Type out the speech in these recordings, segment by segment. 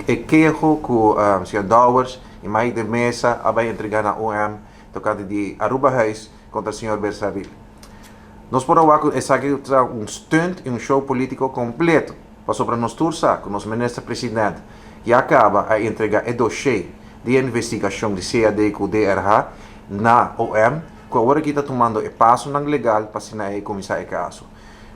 e queijo que o Sr. Dowers e mais de mesa vai entregar na OM tocado de Aruba Reis contra o Sr. Bersaril. Nós podemos usar um stunt e um show político completo para sobre nós tursa com o nosso ministro-presidente e acaba a entregar o dossiê de investigação de CAD com o DRH na OM, que agora que está tomando o passo não legal para assinar e começar o caso.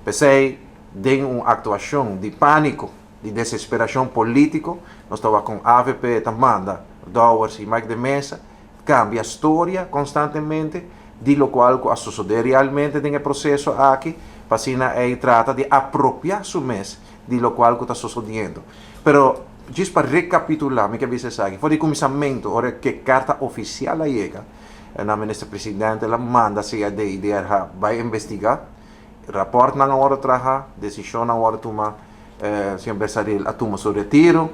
Pensei de uma atuação de pânico, de desesperação política, nós estávamos com a AVP, Tamanda, Dowers e Mike de Mesa, cambia a história constantemente, de lo qual a suceder realmente no processo aqui, para assinar e trata de apropriar su mês de lo qual está sucedendo. Pero, just para recapitular, me cabeça aqui, foi de começamento, ora que carta oficial chega, na ministra-presidente, ela manda se a DRH vai investigar, rapport na hora trabalhar, decisão na hora tomar, Sr. Bersaril a toma seu retiro,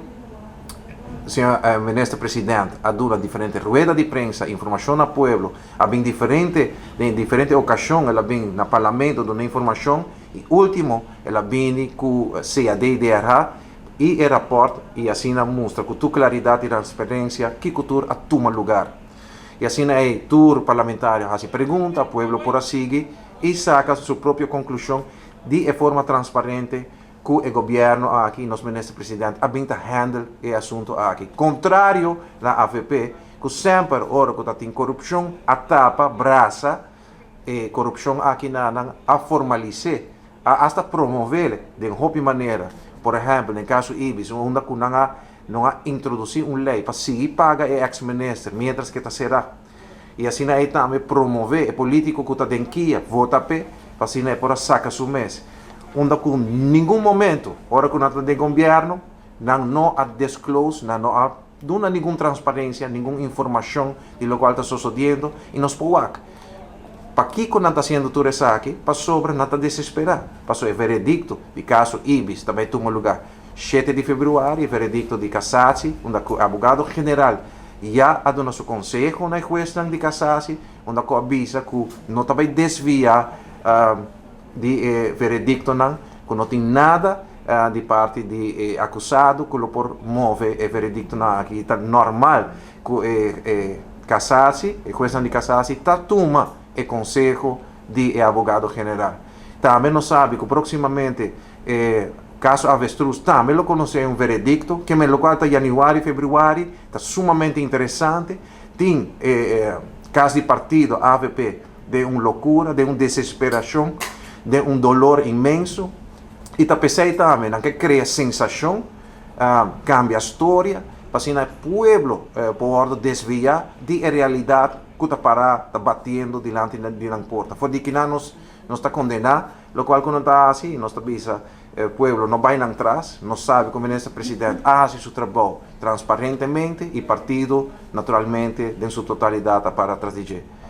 Sr. Ministro-Presidente a dura diferentes ruedas de prensa, informação ao povo, em diferentes ocasiões, ela vem no parlamento dando informação, e último, ela vem com CAD e DRH, e o rapport, e assim mostra com toda claridade e transparência que cultura toma lugar. E assim é, tour parlamentar faz pergunta, o povo por seguir, e saca sua própria conclusão de forma transparente que o governo aqui, nosso ministro-presidente, a handle o assunto aqui. Contrário à AVP, que sempre, ora que tem corrupção, a tapa, braça, e corrupção aqui a formalizar, hasta promover de uma maneira. Por exemplo, no caso Ibis, onde não há introduzir uma lei para seguir paga o ex-ministro, mientras que será. E assim aí também promover o político que está dentro, vota para assim aí para sacar seu mês. Onde com nenhum momento, hora que nós de governo, não há disclose, não há nenhuma transparência, nenhuma informação de lo qual está sucedendo e nos pouac. Para que nós está sendo tudo isso aqui, para sobre não está desesperar. Passou o veredicto, de caso Ibis, também toma lugar 7 de fevereiro, veredicto de Cassaci, onde o advogado-geral já a do seu conselho na questão de Cassaci, onde avisa que não vai desviar de veredicto não, que não tem nada de parte de acusado, que lo por move o veredicto não, aqui está normal que Cassaci, a questão de Cassaci, está toma o conselho de advogado-geral. Também não sabe que proximamente caso Avestruz também lo conhece um veredicto, que me lo qual está janeiro e fevereiro, está sumamente interessante, tem caso de partido AVP de uma loucura, de uma desesperação, de um dolor imenso, e está pensando também que cria sensação, cambia a história, para assim o povo pode desviar da realidade que está batendo diante da porta. Foi de que nós está condenado, o qual quando está assim, nós está visa o povo não vai atrás, não sabe como o presidente faz seu trabalho transparentemente e partido naturalmente em sua totalidade para trás de